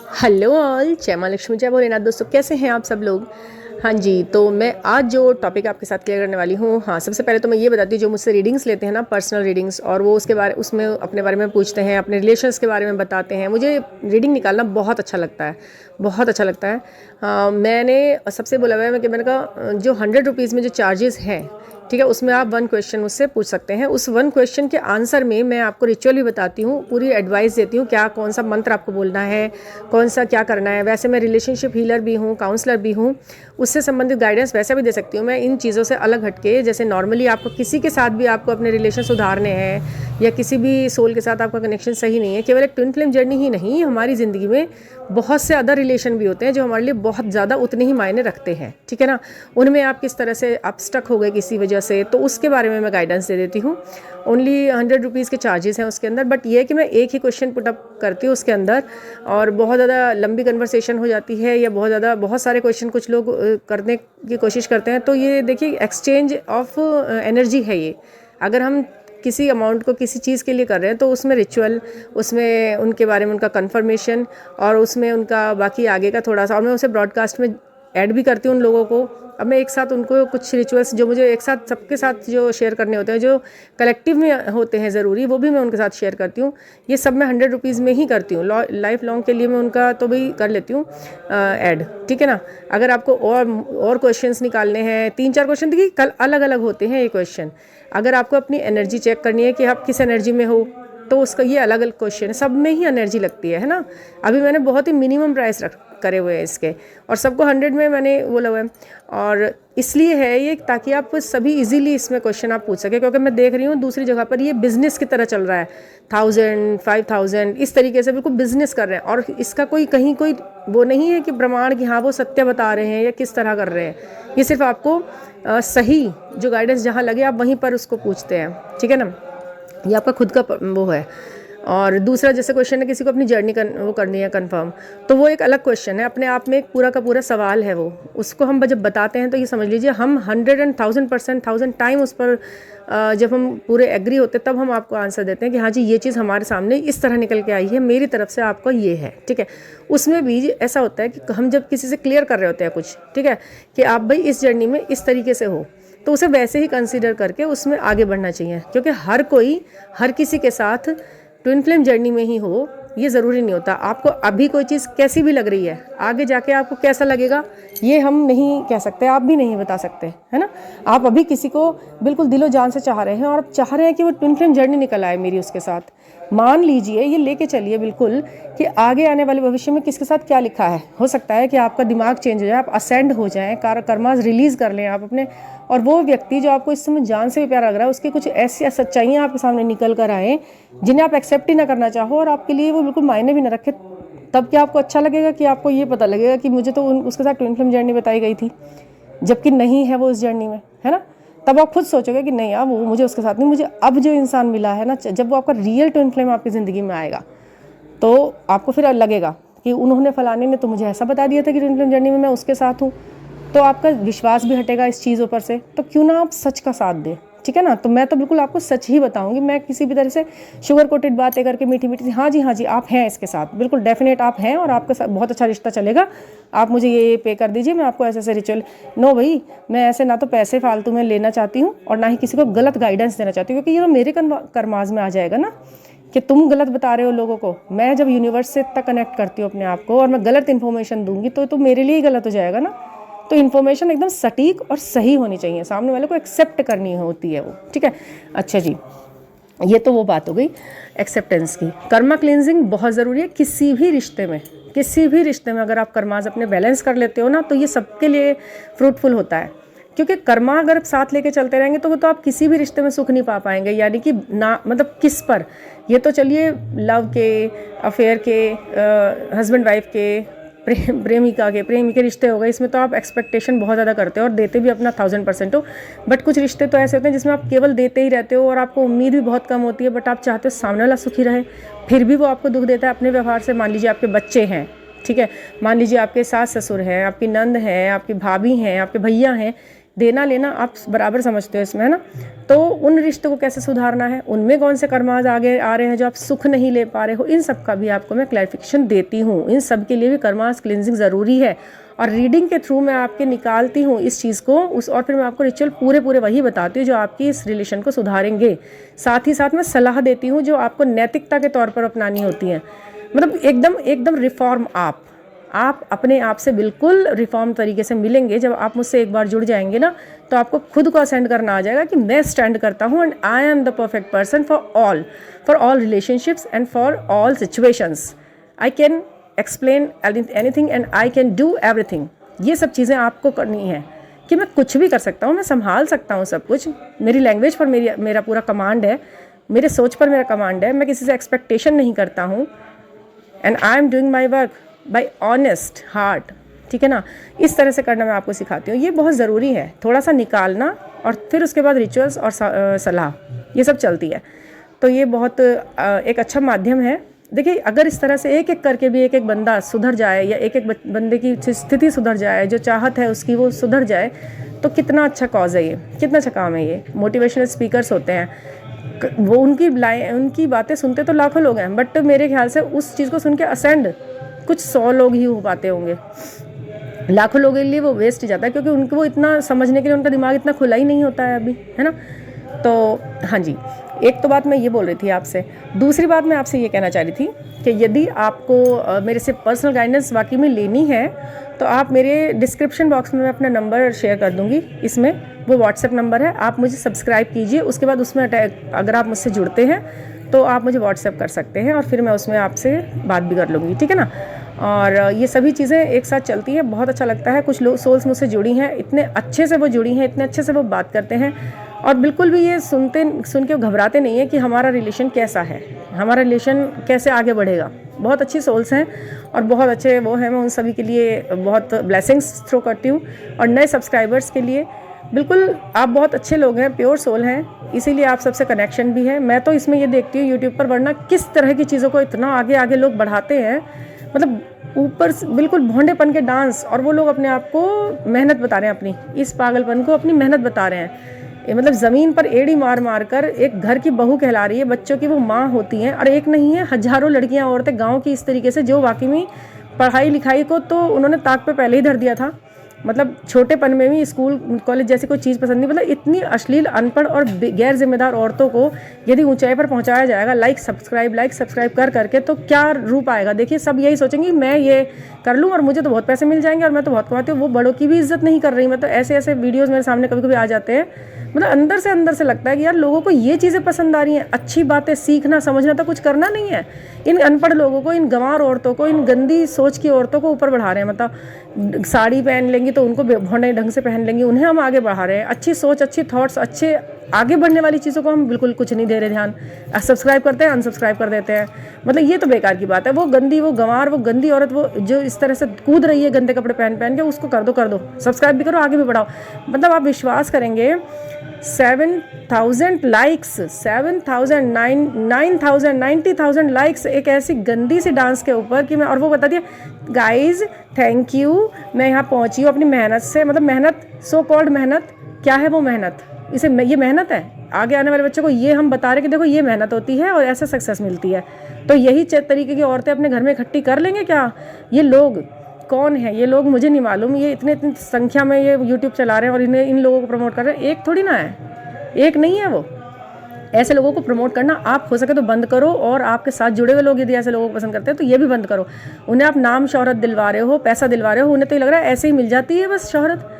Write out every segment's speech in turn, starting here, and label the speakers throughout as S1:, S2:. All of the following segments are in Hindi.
S1: हेलो ऑल, जय माँ लक्ष्मी, जय भोलेनाथ। दोस्तों, कैसे हैं आप सब लोग? हाँ जी, तो मैं आज जो टॉपिक आपके साथ क्लियर करने वाली हूँ, हाँ, सबसे पहले तो मैं ये बताती हूँ, जो मुझसे रीडिंग्स लेते हैं ना, पर्सनल रीडिंग्स, और वो उसमें अपने बारे में पूछते हैं, अपने रिलेशंस के बारे में बताते हैं। मुझे रीडिंग निकालना बहुत अच्छा लगता है, बहुत अच्छा लगता है। हाँ, मैंने सबसे बोला हुआ है कि मैंने कहा जो 100 रुपीज़ में जो चार्जेस हैं, ठीक है, उसमें आप 1 क्वेश्चन मुझसे पूछ सकते हैं। उस 1 क्वेश्चन के आंसर में मैं आपको रिचुअल भी बताती हूँ, पूरी एडवाइस देती हूँ, क्या कौन सा मंत्र आपको बोलना है, कौन सा क्या करना है। वैसे मैं रिलेशनशिप हीलर भी हूँ, काउंसलर भी हूँ, उससे संबंधित गाइडेंस वैसा भी दे सकती हूँ मैं। इन चीज़ों से अलग हटके, जैसे नॉर्मली आपको किसी के साथ भी आपको अपने रिलेशन सुधारने हैं, या किसी भी सोल के साथ आपका कनेक्शन सही नहीं है, केवल एक ट्विन फ्लेम जर्नी ही नहीं, हमारी ज़िंदगी में बहुत से अदर रिलेशन भी होते हैं जो हमारे लिए बहुत ज़्यादा उतने ही मायने रखते हैं, ठीक है ना। उनमें आप किस तरह से आप स्टक हो गए किसी वजह से, तो उसके बारे में मैं गाइडेंस दे देती हूँ। ओनली 100 रुपीज़ के चार्जेस हैं उसके अंदर, बट ये है कि मैं एक ही क्वेश्चन पुट अप करती हूँ उसके अंदर, और बहुत ज़्यादा लंबी कन्वर्सेशन हो जाती है, या बहुत सारे क्वेश्चन कुछ लोग करने की कोशिश करते हैं। तो ये देखिए, एक्सचेंज ऑफ एनर्जी है ये। अगर हम किसी अमाउंट को किसी चीज़ के लिए कर रहे हैं, तो उसमें रिचुअल, उसमें उनके बारे में उनका कंफर्मेशन, और उसमें उनका बाकी आगे का थोड़ा सा, और मैं उसे ब्रॉडकास्ट में ऐड भी करती हूँ उन लोगों को। अब मैं एक साथ उनको कुछ रिचुअल्स जो मुझे एक साथ सबके साथ जो शेयर करने होते हैं, जो कलेक्टिव में होते हैं ज़रूरी, वो भी मैं उनके साथ शेयर करती हूँ। ये सब मैं 100 रुपीज़ में ही करती हूँ। लाइफ लॉन्ग के लिए मैं उनका तो भी कर लेती हूँ ऐड, ठीक है ना। अगर आपको और क्वेश्चंस निकालने हैं, 3-4 क्वेश्चन, देखिए कल अलग अलग होते हैं ये क्वेश्चन। अगर आपको अपनी एनर्जी चेक करनी है कि आप किस एनर्जी में हो, तो उसका ये अलग अलग क्वेश्चन है। सब में ही एनर्जी लगती है ना। अभी मैंने बहुत ही मिनिमम प्राइस करे हुए हैं इसके, और सबको 100 में मैंने बोला हुआ है। और इसलिए है ये, ताकि आप सभी इजीली इसमें क्वेश्चन आप पूछ सके, क्योंकि मैं देख रही हूँ दूसरी जगह पर ये बिजनेस की तरह चल रहा है। 1000, 5000 इस तरीके से बिल्कुल बिजनेस कर रहे हैं, और इसका कहीं कोई वो नहीं है कि प्रमाण कि हाँ वो सत्य बता रहे हैं या किस तरह कर रहे हैं। ये सिर्फ आपको सही जो गाइडेंस जहाँ लगे आप वहीं पर उसको पूछते हैं, ठीक है ना। ये आपका खुद का वो है। और दूसरा, जैसे क्वेश्चन है किसी को अपनी जर्नी वो करनी है कंफर्म, तो वो एक अलग क्वेश्चन है, अपने आप में एक पूरा का पूरा सवाल है वो। उसको हम जब बताते हैं तो ये समझ लीजिए हम 100 and 1000% 1000 टाइम उस पर जब हम पूरे एग्री होते तब हम आपको आंसर देते हैं कि हाँ जी, ये चीज़ हमारे सामने इस तरह निकल के आई है, मेरी तरफ से आपका ये है, ठीक है। उसमें भी ऐसा होता है कि हम जब किसी से क्लियर कर रहे होते हैं कुछ, ठीक है, कि आप भाई इस जर्नी में इस तरीके से हो, तो उसे वैसे ही कंसीडर करके उसमें आगे बढ़ना चाहिए। क्योंकि हर किसी के साथ ट्विन फ्लेम जर्नी में ही हो, ये ज़रूरी नहीं होता। आपको अभी कोई चीज़ कैसी भी लग रही है, आगे जाके आपको कैसा लगेगा ये हम नहीं कह सकते, आप भी नहीं बता सकते, है ना। आप अभी किसी को बिल्कुल दिलो जान से चाह रहे हैं, और आप चाह रहे हैं कि वो ट्विन फ्लेम जर्नी निकल आए मेरी उसके साथ। मान लीजिए, ये लेके चलिए बिल्कुल कि आगे आने वाले भविष्य में किसके साथ क्या लिखा है। हो सकता है कि आपका दिमाग चेंज हो जाए, आप असेंड हो जाएं, कर्मास रिलीज़ कर लें आप अपने, और वो व्यक्ति जो आपको इस समय जान से भी प्यारा लग रहा है, उसकी कुछ ऐसी सच्चाइयाँ आपके सामने निकल कर आए जिन्हें आप एक्सेप्ट ही ना करना चाहो, और आपके लिए वो बिल्कुल मायने भी ना रखे। तब क्या आपको अच्छा लगेगा कि आपको ये पता लगेगा कि मुझे तो उसके साथ ट्विन फ्लेम जर्नी बताई गई थी, जबकि नहीं है वो उस जर्नी में, है ना। तब आप खुद सोचोगे कि नहीं यार, वो मुझे उसके साथ नहीं, मुझे अब जो इंसान मिला है ना, जब वो आपका रियल ट्विन फ्लेम आपकी ज़िंदगी में आएगा, तो आपको फिर लगेगा कि उन्होंने फलाने ने तो मुझे ऐसा बता दिया था कि ट्विन फ्लेम जर्नी में मैं उसके साथ हूँ। तो आपका विश्वास भी हटेगा इस चीज़ों पर से, तो क्यों ना आप सच का साथ दें, ठीक है ना। तो मैं तो बिल्कुल आपको सच ही बताऊंगी, मैं किसी भी तरह से शुगर कोटेड बातें करके मीठी मीठी, हाँ जी आप हैं इसके साथ, बिल्कुल डेफिनेट आप हैं, और आपके साथ बहुत अच्छा रिश्ता चलेगा, आप मुझे ये पे कर दीजिए, मैं आपको ऐसे रिचुअल। नो भाई, मैं ऐसे ना तो पैसे फालतू में लेना चाहती हूँ, और ना ही किसी को गलत गाइडेंस देना चाहती हूँ, क्योंकि ये तो मेरे कर्माज में आ जाएगा ना कि तुम गलत बता रहे हो लोगों को। मैं जब यूनिवर्स से इतना कनेक्ट करती हूँ अपने आप को, और मैं गलत इन्फॉर्मेशन दूंगी, तो मेरे लिए ही गलत हो जाएगा ना। तो इन्फॉर्मेशन एकदम सटीक और सही होनी चाहिए, सामने वाले को एक्सेप्ट करनी होती है वो, ठीक है। अच्छा जी, ये तो वो बात हो गई एक्सेप्टेंस की। कर्मा क्लिनजिंग बहुत ज़रूरी है किसी भी रिश्ते में, किसी भी रिश्ते में अगर आप कर्माज अपने बैलेंस कर लेते हो ना, तो ये सबके लिए फ्रूटफुल होता है। क्योंकि कर्मा अगर साथ लेके चलते रहेंगे तो आप किसी भी रिश्ते में सुख नहीं पा पाएंगे। यानी कि ना, मतलब किस पर, ये तो चलिए लव के, अफेयर के, हस्बैंड वाइफ के, प्रेमिका के, प्रेमी के रिश्ते हो गए, इसमें तो आप एक्सपेक्टेशन बहुत ज़्यादा करते हो और देते भी अपना 1000% हो। बट कुछ रिश्ते तो ऐसे होते हैं जिसमें आप केवल देते ही रहते हो, और आपको उम्मीद भी बहुत कम होती है, बट आप चाहते हो सामने वाला सुखी रहे, फिर भी वो आपको दुख देता है अपने व्यवहार से। मान लीजिए आपके बच्चे हैं, ठीक है, मान लीजिए आपके सास ससुर हैं, आपकी नंद हैं, आपकी भाभी हैं, आपके भैया हैं, देना लेना आप बराबर समझते हो इसमें, है ना। तो उन रिश्तों को कैसे सुधारना है, उनमें कौन से कर्माज आगे आ रहे हैं जो आप सुख नहीं ले पा रहे हो, इन सब का भी आपको मैं क्लैरिफिकेशन देती हूँ। इन सब के लिए भी कर्माज क्लिनजिंग ज़रूरी है, और रीडिंग के थ्रू मैं आपके निकालती हूँ इस चीज़ को और फिर मैं आपको रिचुअल पूरे वही बताती हूँ जो आपकी इस रिलेशन को सुधारेंगे। साथ ही साथ मैं सलाह देती हूँ जो आपको नैतिकता के तौर पर अपनानी होती है, मतलब एकदम रिफॉर्म। आप अपने आप से बिल्कुल रिफॉर्म तरीके से मिलेंगे। जब आप मुझसे एक बार जुड़ जाएंगे ना, तो आपको खुद को असेंड करना आ जाएगा कि मैं स्टैंड करता हूँ and I am the perfect person for all relationships and for all situations. I can explain anything and I can do everything. ये सब चीज़ें आपको करनी है कि मैं कुछ भी कर सकता हूँ, मैं संभाल सकता हूँ सब कुछ। मेरी लैंग्वेज पर मेरा पूरा कमांड है, मेरे सोच पर मेरा कमांड है, मैं किसी से एक्सपेक्टेशन नहीं करता हूँ and I am doing my work by honest heart, ठीक है ना। इस तरह से करना मैं आपको सिखाती हूँ। ये बहुत ज़रूरी है, थोड़ा सा निकालना और फिर उसके बाद रिचुअल्स और सलाह, ये सब चलती है। तो ये बहुत एक अच्छा माध्यम है। देखिए, अगर इस तरह से एक एक करके भी एक एक बंदा सुधर जाए या एक एक बंदे की स्थिति सुधर जाए, जो चाहत है उसकी वो सुधर जाए, तो कितना अच्छा कॉज है ये, कितना अच्छा काम है ये। मोटिवेशनल स्पीकर्स होते हैं, वो उनकी बातें सुनते तो लाखों लोग हैं, बट मेरे ख्याल से उस चीज़ को सुन के असेंड कुछ 100 लोग ही हो पाते होंगे। लाखों लोगों के लिए वो वेस्ट जाता है, क्योंकि उनको वो इतना समझने के लिए उनका दिमाग इतना खुला ही नहीं होता है अभी, है ना। तो हाँ जी, एक तो बात मैं ये बोल रही थी आपसे। दूसरी बात मैं आपसे ये कहना चाह रही थी कि यदि आपको मेरे से पर्सनल गाइडेंस वाकई में लेनी है, तो आप मेरे डिस्क्रिप्शन बॉक्स में मैं अपना नंबर शेयर कर दूँगी, इसमें वो व्हाट्सएप नंबर है। आप मुझे सब्सक्राइब कीजिए, उसके बाद उसमें अगर आप मुझसे जुड़ते हैं तो आप मुझे व्हाट्सएप कर सकते हैं और फिर मैं उसमें आपसे बात भी कर लूँगी, ठीक है ना। और ये सभी चीज़ें एक साथ चलती हैं, बहुत अच्छा लगता है। कुछ लोग सोल्स मुझसे जुड़ी हैं, इतने अच्छे से वो जुड़ी हैं, इतने अच्छे से वो बात करते हैं, और बिल्कुल भी ये सुन के घबराते नहीं है कि हमारा रिलेशन कैसा है, हमारा रिलेशन कैसे आगे बढ़ेगा। बहुत अच्छी सोल्स हैं और बहुत अच्छे वो हैं। मैं उन सभी के लिए बहुत ब्लेसिंग्स थ्रो करती हूँ। और नए सब्सक्राइबर्स के लिए बिल्कुल आप बहुत अच्छे लोग हैं, प्योर सोल हैं, इसीलिए आप सबसे कनेक्शन भी है। मैं तो इसमें ये देखती हूँ यूट्यूब पर, वरना किस तरह की चीज़ों को इतना आगे आगे लोग बढ़ाते हैं, मतलब ऊपर से बिल्कुल भोंडेपन के डांस, और वो लोग अपने आप को मेहनत बता रहे हैं, अपनी इस पागलपन को अपनी मेहनत बता रहे हैं। मतलब ज़मीन पर एड़ी मार कर एक घर की बहू कहला रही है, बच्चों की वो माँ होती हैं, और एक नहीं है हजारों लड़कियां औरतें गांव की इस तरीके से, जो वाकई में पढ़ाई लिखाई को तो उन्होंने ताक पे पहले ही धर दिया था। मतलब छोटेपन में भी स्कूल कॉलेज जैसी कोई चीज़ पसंद नहीं। मतलब इतनी अश्लील, अनपढ़ और गैर जिम्मेदार औरतों को यदि ऊंचाई पर पहुंचाया जाएगा लाइक सब्सक्राइब कर करके, तो क्या रूप आएगा। देखिए, सब यही सोचेंगे मैं ये कर लूँ और मुझे तो बहुत पैसे मिल जाएंगे और मैं तो बहुत कमाती हूँ। वो बड़ों की भी इज्जत नहीं कर रही। मैं तो ऐसे वीडियोज़ मेरे सामने कभी कभी आ जाते हैं, मतलब अंदर से लगता है कि यार लोगों को ये चीज़ें पसंद आ रही हैं, अच्छी बातें सीखना समझना तो कुछ करना नहीं है। इन अनपढ़ लोगों को, इन गंवार औरतों को, इन गंदी सोच की औरतों को ऊपर बढ़ा रहे हैं। मतलब साड़ी पहन लेंगी तो उनको भोंडे ढंग से पहन लेंगी, उन्हें हम आगे बढ़ा रहे हैं। अच्छी सोच, अच्छी थॉट्स, अच्छे आगे बढ़ने वाली चीज़ों को हम बिल्कुल कुछ नहीं दे रहे ध्यान। सब्सक्राइब करते हैं, अनसब्सक्राइब कर देते हैं। मतलब ये तो बेकार की बात है। वो गंदी, वो गंवार, वो गंदी औरत, वो जो इस तरह से कूद रही है गंदे कपड़े पहन के, उसको कर दो, सब्सक्राइब भी करो, आगे भी बढ़ाओ। मतलब आप विश्वास करेंगे, 7,000 लाइक्स, 7,000, 9,000, 90,000 लाइक्स एक ऐसी गंदी सी डांस के ऊपर कि मैं, और वो बता दिया गाइज थैंक यू, मैं यहाँ पहुँची हूँ अपनी मेहनत से। मतलब मेहनत, सो कॉल्ड मेहनत, क्या है वो मेहनत? ये मेहनत है। आगे आने वाले बच्चों को ये हम बता रहे कि देखो ये मेहनत होती है और ऐसे सक्सेस मिलती है। तो यही तरीके की औरतें अपने घर में इकट्ठी कर लेंगे क्या? ये लोग कौन है? ये लोग मुझे नहीं मालूम। ये इतनी संख्या में ये यूट्यूब चला रहे हैं और इन लोगों को प्रमोट कर रहे हैं। एक थोड़ी ना है, एक नहीं है वो। ऐसे लोगों को प्रमोट करना आप हो सके तो बंद करो, और आपके साथ जुड़े हुए लोग यदि ऐसे लोगों को पसंद करते हैं तो ये भी बंद करो। उन्हें आप नाम शोहरत दिलवा रहे हो, पैसा दिलवा रहे हो, उन्हें तो ये लग रहा है ऐसे ही मिल जाती है बस शोहरत।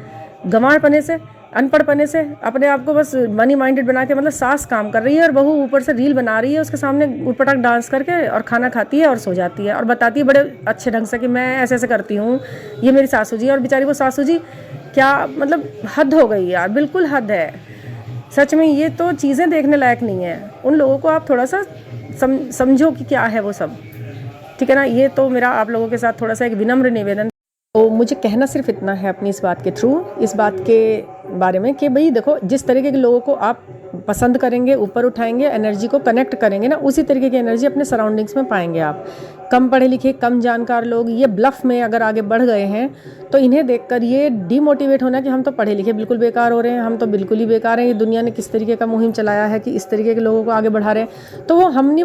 S1: गंवारपने से, अनपढ़पने से अपने आप को बस मनी माइंडेड बना के, मतलब सास काम कर रही है और बहू ऊपर से रील बना रही है उसके सामने उटपटांग डांस करके, और खाना खाती है और सो जाती है और बताती है बड़े अच्छे ढंग से कि मैं ऐसे ऐसे करती हूँ, ये मेरी सासू जी। और बेचारी वो सासू जी क्या, मतलब हद हो गई यार, बिल्कुल हद है सच में। ये तो चीज़ें देखने लायक नहीं है। उन लोगों को आप थोड़ा सा समझो कि क्या है वो सब, ठीक है ना। ये तो मेरा आप लोगों के साथ थोड़ा सा एक विनम्र निवेदन। तो मुझे कहना सिर्फ इतना है अपनी इस बात के थ्रू, इस बात के बारे में कि भाई देखो, जिस तरीके के लोगों को आप पसंद करेंगे, ऊपर उठाएंगे, एनर्जी को कनेक्ट करेंगे ना, उसी तरीके की एनर्जी अपने सराउंडिंग्स में पाएंगे आप। कम पढ़े लिखे, कम जानकार लोग ये ब्लफ में अगर आगे बढ़ गए हैं तो इन्हें देखकर ये डीमोटिवेट होना कि हम तो पढ़े लिखे बिल्कुल बेकार हो रहे हैं, हम तो बिल्कुल ही बेकार हैं, ये दुनिया ने किस तरीके का मुहिम चलाया है कि इस तरीके के लोगों को आगे बढ़ा रहे हैं। तो वो हम ही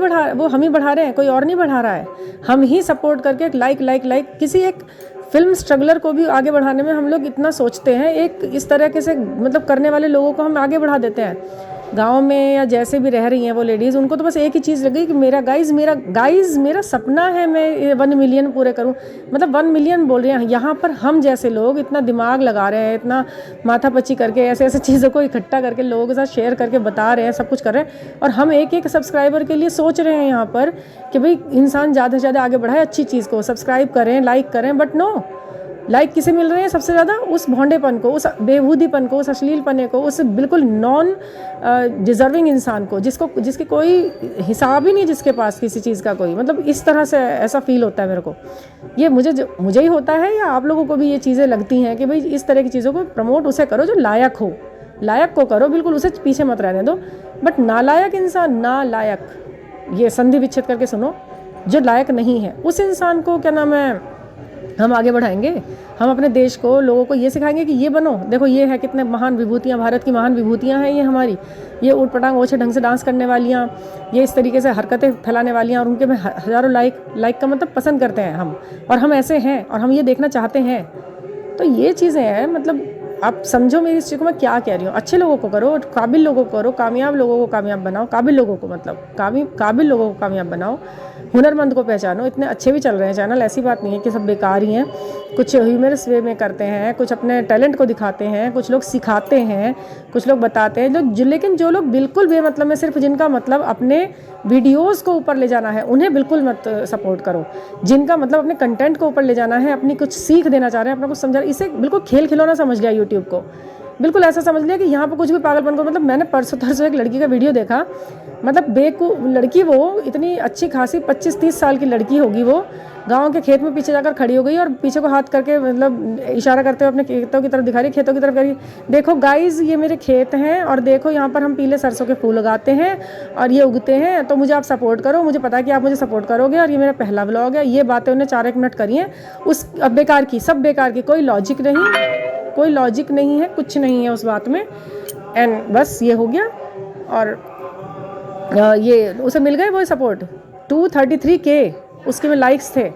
S1: बढ़ा रहे हैं, कोई और नहीं बढ़ा रहा है। हम ही सपोर्ट करके लाइक किसी एक फिल्म स्ट्रगलर को भी आगे बढ़ाने में हम लोग इतना सोचते हैं, एक इस तरह से मतलब करने वाले लोगों को हम आगे बढ़ा देते हैं। गांव में या जैसे भी रह रही हैं वो लेडीज़, उनको तो बस एक ही चीज़ लग गई कि मेरा सपना है मैं 1 मिलियन पूरे करूं। मतलब 1 मिलियन बोल रहे हैं, यहाँ पर हम जैसे लोग इतना दिमाग लगा रहे हैं, इतना माथापच्ची करके ऐसे चीज़ों को इकट्ठा करके लोगों के साथ शेयर करके बता रहे हैं, सब कुछ कर रहे हैं, और हम एक सब्सक्राइबर के लिए सोच रहे हैं यहाँ पर कि भाई इंसान ज़्यादा से ज़्यादा आगे बढ़ाए, अच्छी चीज़ को सब्सक्राइब करें, लाइक करें। बट नो, लाइक किसे मिल रहे हैं सबसे ज़्यादा? उस भोंडेपन को, उस बेहूदीपन को, उस अश्लीलपने को, उस बिल्कुल नॉन डिज़र्विंग इंसान को, जिसकी कोई हिसाब ही नहीं, जिसके पास किसी चीज़ का कोई मतलब, इस तरह से ऐसा फील होता है मेरे को। ये मुझे ही होता है या आप लोगों को भी ये चीज़ें लगती हैं कि भाई इस तरह की चीज़ों को प्रमोट उसे करो जो लायक हो, लायक को करो, बिल्कुल उसे पीछे मत रहने दो। बट नालायक इंसान, नालायक, ये संधि विच्छेद करके सुनो, जो लायक नहीं है उस इंसान को क्या नाम है हम आगे बढ़ाएंगे। हम अपने देश को, लोगों को ये सिखाएंगे कि ये बनो, देखो ये है कितने महान विभूतियाँ, भारत की महान विभूतियाँ हैं ये हमारी, ये ऊट पटांग ओछे ढंग से डांस करने वालियाँ, ये इस तरीके से हरकतें फैलाने वालियाँ, और उनके में हज़ारों लाइक का मतलब पसंद करते हैं हम, और हम ऐसे हैं और हम ये देखना चाहते हैं। तो ये चीज़ें हैं, मतलब आप समझो मेरी इस चीज़ को मैं क्या कह रही हूँ। अच्छे लोगों को करो, काबिल लोगों को करो, कामयाब लोगों को कामयाब बनाओ, काबिल लोगों को मतलब काबिल लोगों को कामयाब बनाओ, हुनरमंद को पहचानो। इतने अच्छे भी चल रहे हैं चैनल, ऐसी बात नहीं है कि सब बेकार ही हैं। कुछ ह्यूमरस वे में करते हैं, कुछ अपने टैलेंट को दिखाते हैं, कुछ लोग सिखाते हैं, कुछ लोग बताते हैं, लेकिन जो लोग बिल्कुल बेमतलब में, सिर्फ जिनका मतलब अपने वीडियोज़ को ऊपर ले जाना है, उन्हें बिल्कुल मत सपोर्ट करो। जिनका मतलब अपने कंटेंट को ऊपर ले जाना है, अपनी कुछ सीख देना चाह रहे हैं, अपना कुछ समझा, इसे बिल्कुल खेल खिलौना समझ लिया यूट्यूब को, बिल्कुल ऐसा समझ लिया कि यहाँ पर कुछ भी पागलपन को। मतलब मैंने परसों एक लड़की का वीडियो देखा, मतलब लड़की, वो इतनी अच्छी खासी 25-30 साल की लड़की होगी, वो गांव के खेत में पीछे जाकर खड़ी हो गई और पीछे को हाथ करके मतलब इशारा करते हुए अपने खेतों की तरफ दिखा रही, खेतों की तरफ करी, देखो गाइज ये मेरे खेत हैं और देखो यहाँ पर हम पीले सरसों के फूल उगाते हैं और ये उगते हैं, तो मुझे आप सपोर्ट करो, मुझे पता है कि आप मुझे सपोर्ट करोगे और ये मेरा पहला व्लॉग है। ये बातें उन्हें 4-1 मिनट करी हैं, उस बेकार की, सब बेकार की, कोई लॉजिक नहीं है, कुछ नहीं है उस बात में। एंड बस ये हो गया, और ये उसे मिल गए वो सपोर्ट, 233K उसके में लाइक्स थे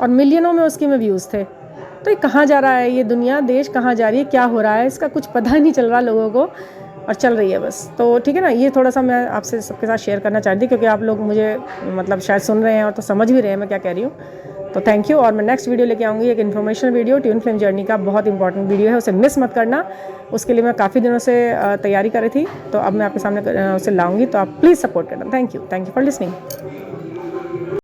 S1: और मिलियनों में उसके में व्यूज़ थे। तो ये कहाँ जा रहा है, ये दुनिया, देश कहाँ जा रही है, क्या हो रहा है, इसका कुछ पता नहीं चल रहा लोगों को, और चल रही है बस। तो ठीक है ना, ये थोड़ा सा मैं आपसे सबके साथ शेयर करना चाहती थी, क्योंकि आप लोग मुझे मतलब शायद सुन रहे हैं और तो समझ भी रहे हैं मैं क्या कह रही हूँ। तो थैंक यू, और मैं नेक्स्ट वीडियो लेके आऊँगी, एक information video, twin flame journey का बहुत इंपॉर्टेंट वीडियो है, उसे मिस मत करना। उसके लिए मैं काफ़ी दिनों से तैयारी कर रही थी, तो अब मैं आपके सामने उसे लाऊंगी, तो आप प्लीज़ सपोर्ट करना। Thank you for listening.